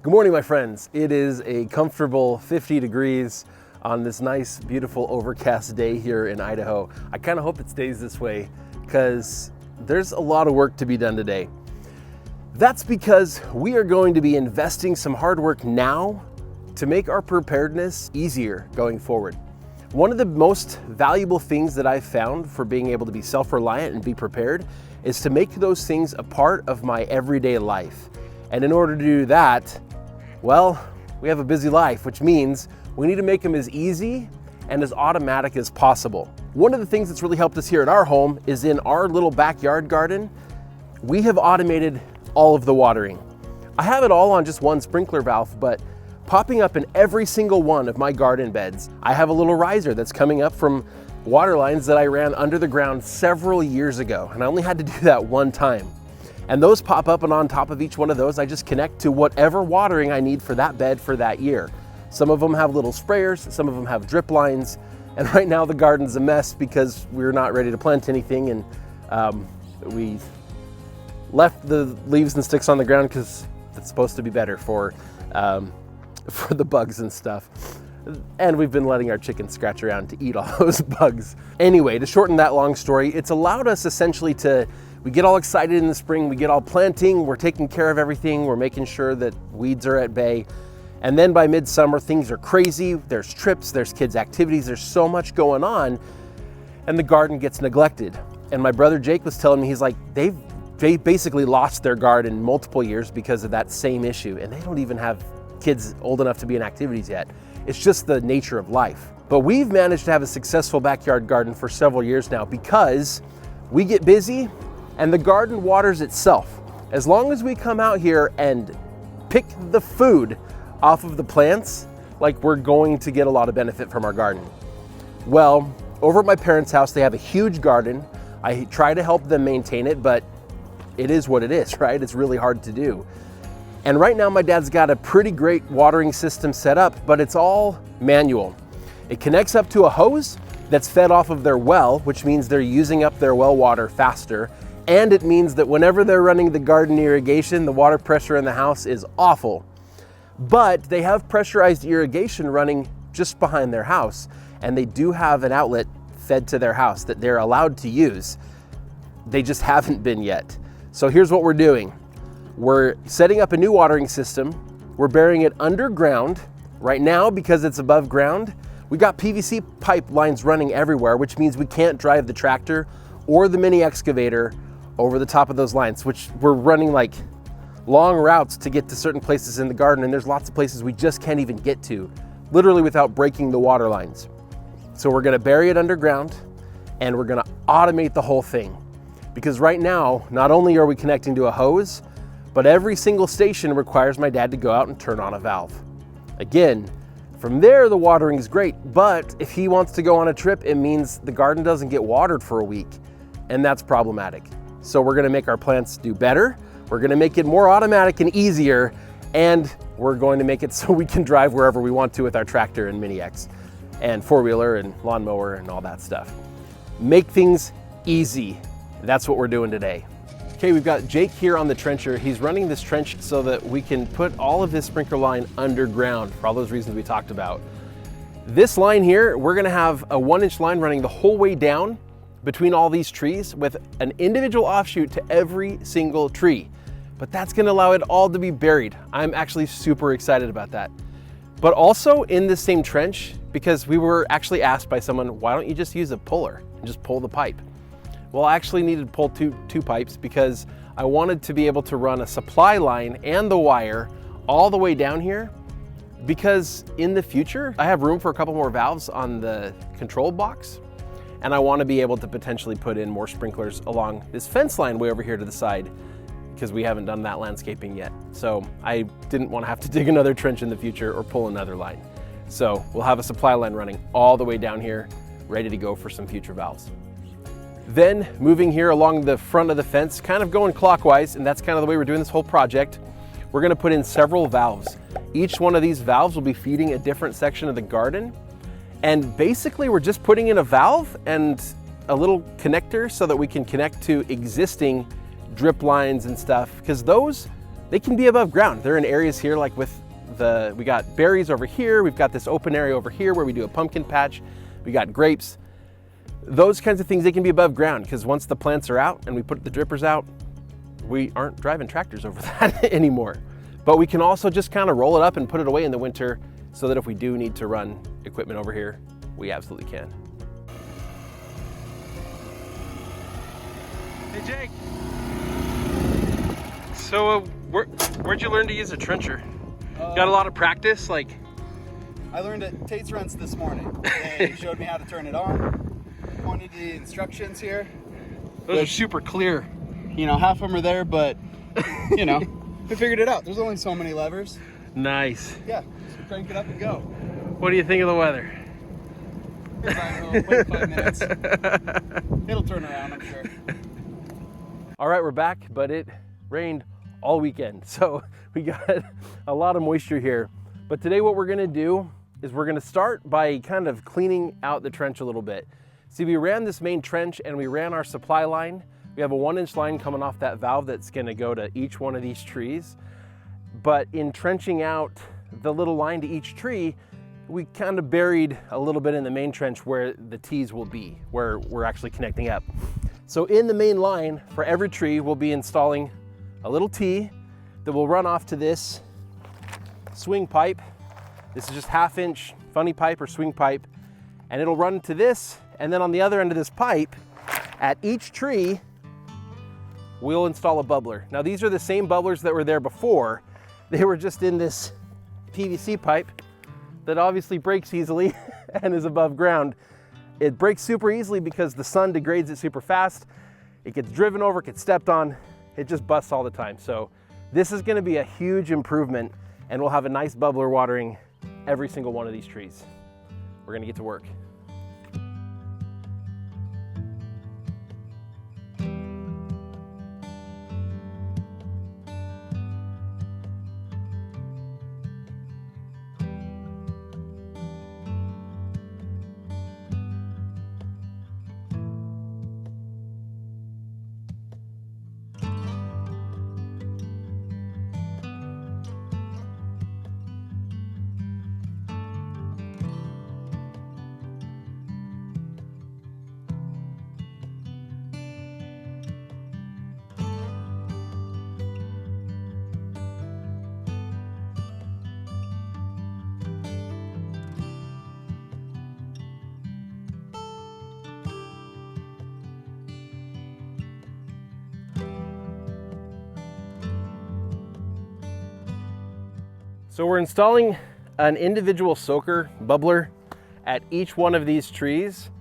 Good morning, my friends. It is a comfortable 50 degrees on this nice, beautiful, overcast day here in Idaho. I kind of hope it stays this way because there's a lot of work to be done today. That's because we are going to be investing some hard work now to make our preparedness easier going forward. One of the most valuable things that I've found for being able to be self-reliant and be prepared is to make those things a part of my everyday life. And in order to do that, well, we have a busy life, which means we need to make them as easy and as automatic as possible. One of the things that's really helped us here at our home is in our little backyard garden, we have automated all of the watering. I have it all on just one sprinkler valve, but popping up in every single one of my garden beds, I have a little riser that's coming up from water lines that I ran under the ground several years ago, and I only had to do that one time. And those pop up, and on top of each one of those, I just connect to whatever watering I need for that bed for that year. Some of them have little sprayers, some of them have drip lines, and right now the garden's a mess because we're not ready to plant anything, and we left the leaves and sticks on the ground because it's supposed to be better for the bugs and stuff. And we've been letting our chickens scratch around to eat all those bugs. Anyway, to shorten that long story, it's allowed us essentially we get all excited in the spring, we get all planting, we're taking care of everything, we're making sure that weeds are at bay. And then by midsummer, things are crazy. There's trips, there's kids' activities, there's so much going on, and the garden gets neglected. And my brother Jake was telling me, he's like, they basically lost their garden multiple years because of that same issue, and they don't even have kids old enough to be in activities yet. It's just the nature of life. But we've managed to have a successful backyard garden for several years now because we get busy and the garden waters itself. As long as we come out here and pick the food off of the plants, like, we're going to get a lot of benefit from our garden. Well, over at my parents' house, they have a huge garden. I try to help them maintain it, but it is what it is, right? It's really hard to do. And right now my dad's got a pretty great watering system set up, but it's all manual. It connects up to a hose that's fed off of their well, which means they're using up their well water faster. And it means that whenever they're running the garden irrigation, the water pressure in the house is awful. But they have pressurized irrigation running just behind their house, and they do have an outlet fed to their house that they're allowed to use. They just haven't been yet. So here's what we're doing. We're setting up a new watering system. We're burying it underground. Right now, because it's above ground, we got PVC pipe lines running everywhere, which means we can't drive the tractor or the mini excavator over the top of those lines, which we're running like long routes to get to certain places in the garden, and there's lots of places we just can't even get to, literally without breaking the water lines. So we're gonna bury it underground, and we're gonna automate the whole thing. Because right now, not only are we connecting to a hose, but every single station requires my dad to go out and turn on a valve. Again, from there, the watering is great, but if he wants to go on a trip, it means the garden doesn't get watered for a week, and that's problematic. So we're gonna make our plants do better, we're gonna make it more automatic and easier, and we're going to make it so we can drive wherever we want to with our tractor and Mini X and four-wheeler and lawnmower and all that stuff. Make things easy. That's what we're doing today. Okay, we've got Jake here on the trencher. He's running this trench so that we can put all of this sprinkler line underground for all those reasons we talked about. This line here, we're gonna have a 1-inch line running the whole way down between all these trees with an individual offshoot to every single tree. But that's gonna allow it all to be buried. I'm actually super excited about that. But also in this same trench, because we were actually asked by someone, why don't you just use a puller and just pull the pipe? Well, I actually needed to pull two pipes because I wanted to be able to run a supply line and the wire all the way down here, because in the future, I have room for a couple more valves on the control box, and I want to be able to potentially put in more sprinklers along this fence line way over here to the side, because we haven't done that landscaping yet. So I didn't want to have to dig another trench in the future or pull another line. So we'll have a supply line running all the way down here, ready to go for some future valves. Then moving here along the front of the fence, kind of going clockwise, and that's kind of the way we're doing this whole project, we're gonna put in several valves. Each one of these valves will be feeding a different section of the garden. And basically we're just putting in a valve and a little connector so that we can connect to existing drip lines and stuff, because those they can be above ground. They're in areas here like with we got berries over here, we've got this open area over here where we do a pumpkin patch, we got grapes. Those kinds of things, they can be above ground because once the plants are out and we put the drippers out, we aren't driving tractors over that anymore. But we can also just kind of roll it up and put it away in the winter so that if we do need to run equipment over here, we absolutely can. Hey Jake, so where'd you learn to use a trencher? Got a lot of practice? Like, I learned at Tate's Rents this morning. They showed me how to turn it on, pointed the instructions here. Those are super clear. You know, half of them are there, but you know, we figured it out. There's only so many levers. Nice. Yeah, just crank it up and go. What do you think of the weather? I don't know, wait 5 minutes. It'll turn around, I'm sure. All right, we're back, but it rained all weekend, so we got a lot of moisture here. But today what we're gonna do is we're gonna start by kind of cleaning out the trench a little bit. See, we ran this main trench and we ran our supply line. We have a 1-inch line coming off that valve that's gonna go to each one of these trees. But in trenching out the little line to each tree, we kind of buried a little bit in the main trench where the T's will be, where we're actually connecting up. So in the main line, for every tree, we'll be installing a little T that will run off to this swing pipe. This is just 1/2-inch funny pipe or swing pipe, and it'll run to this, and then on the other end of this pipe, at each tree, we'll install a bubbler. Now these are the same bubblers that were there before. They were just in this PVC pipe that obviously breaks easily and is above ground. It breaks super easily because the sun degrades it super fast. It gets driven over, gets stepped on. It just busts all the time. So this is gonna be a huge improvement, and we'll have a nice bubbler watering every single one of these trees. We're gonna get to work. So we're installing an individual soaker bubbler at each one of these trees.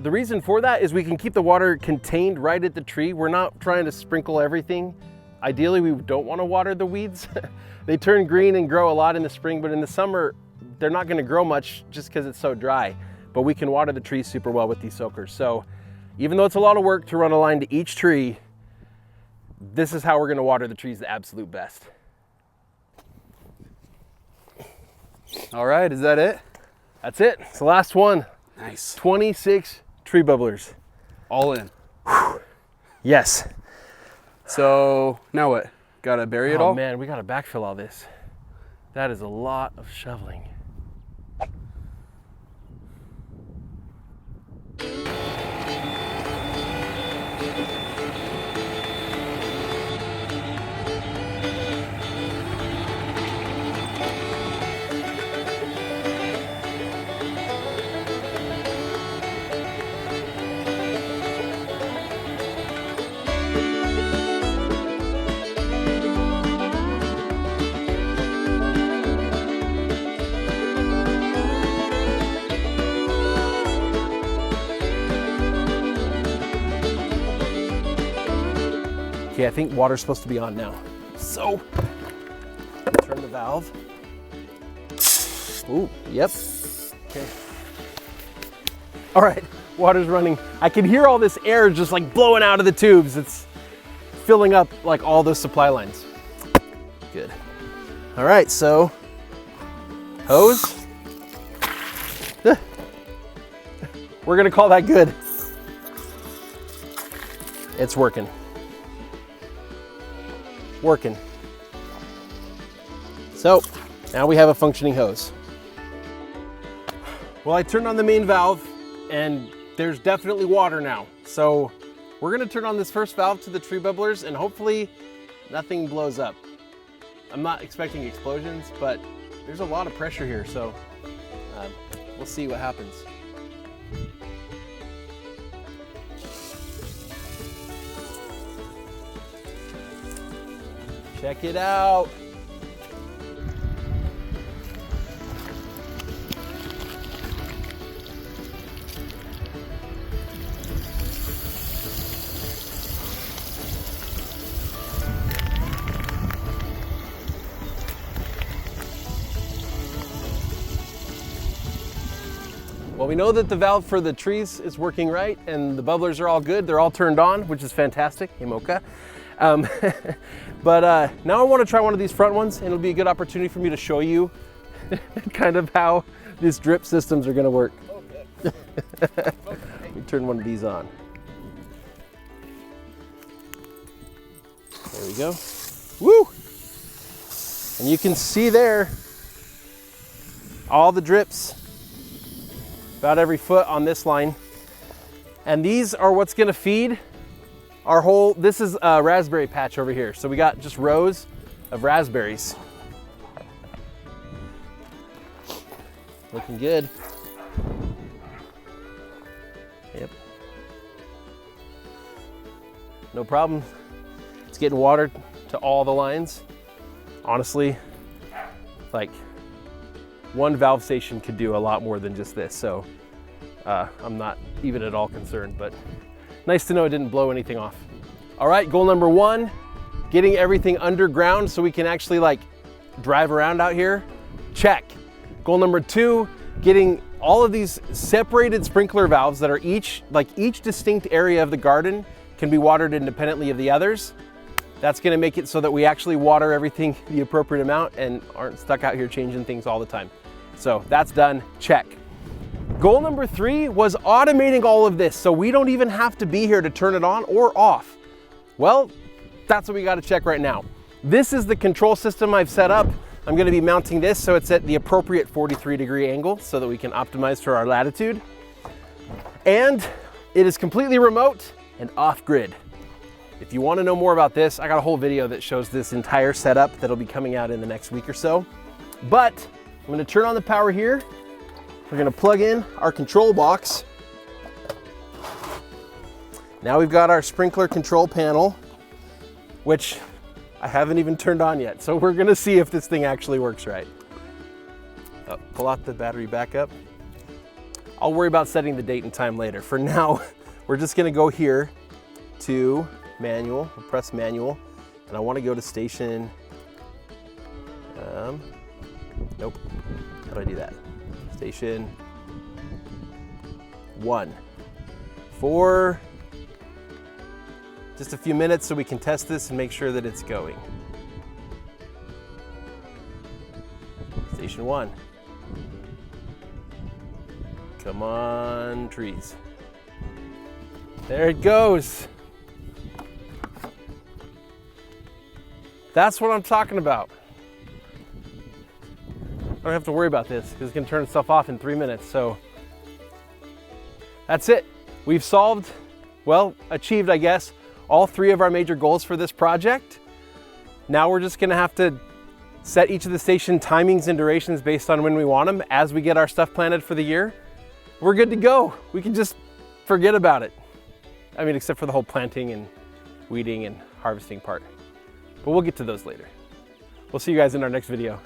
The reason for that is we can keep the water contained right at the tree. We're not trying to sprinkle everything. Ideally, we don't want to water the weeds. They turn green and grow a lot in the spring, but in the summer, they're not going to grow much just because it's so dry. But we can water the trees super well with these soakers. So even though it's a lot of work to run a line to each tree, this is how we're going to water the trees the absolute best. All right, is that it? That's it. It's the last one. Nice. 26 tree bubblers. All in. Whew. Yes. So now what? Gotta bury it all? Oh man, we gotta backfill all this. That is a lot of shoveling. Okay, I think water's supposed to be on now. So, turn the valve. Ooh, yep. Okay. All right, water's running. I can hear all this air just like blowing out of the tubes. It's filling up like all those supply lines. Good. All right, so hose. We're gonna call that good. It's working. Working. So now we have a functioning hose. Well, I turned on the main valve and there's definitely water now. So we're gonna turn on this first valve to the tree bubblers and hopefully nothing blows up. I'm not expecting explosions, but there's a lot of pressure here, so we'll see what happens. Check it out. Well, we know that the valve for the trees is working right and the bubblers are all good. They're all turned on, which is fantastic. Hey, Mocha. But now I want to try one of these front ones and it'll be a good opportunity for me to show you kind of how these drip systems are going to work. Okay. Let me turn one of these on. There we go. Woo! And you can see there all the drips about every foot on this line. And these are what's gonna feed our whole, this is a raspberry patch over here. So we got just rows of raspberries. Looking good. Yep. No problem. It's getting watered to all the lines. Honestly, like, one valve station could do a lot more than just this, so I'm not even at all concerned, but nice to know it didn't blow anything off. All right, goal number one, getting everything underground so we can actually like drive around out here. Check. Goal number two, getting all of these separated sprinkler valves that are each distinct area of the garden can be watered independently of the others. That's gonna make it so that we actually water everything the appropriate amount and aren't stuck out here changing things all the time. So that's done, check. Goal number three was automating all of this so we don't even have to be here to turn it on or off. Well, that's what we gotta check right now. This is the control system I've set up. I'm gonna be mounting this so it's at the appropriate 43-degree angle so that we can optimize for our latitude. And it is completely remote and off-grid. If you want to know more about this, I got a whole video that shows this entire setup that'll be coming out in the next week or so. But I'm going to turn on the power here. We're going to plug in our control box. Now we've got our sprinkler control panel, which I haven't even turned on yet. So we're going to see if this thing actually works right. Oh, pull out the battery backup. I'll worry about setting the date and time later. For now, we're just going to go here to manual, we'll press manual, and I want to go to station, nope, how do I do that? Station 1 for just a few minutes so we can test this and make sure that it's going. Station 1. Come on, trees. There it goes. That's what I'm talking about. I don't have to worry about this because it's gonna turn itself off in 3 minutes. So that's it. We've solved, well, achieved, I guess, all three of our major goals for this project. Now we're just gonna have to set each of the station timings and durations based on when we want them as we get our stuff planted for the year. We're good to go. We can just forget about it. I mean, except for the whole planting and weeding and harvesting part. But we'll get to those later. We'll see you guys in our next video.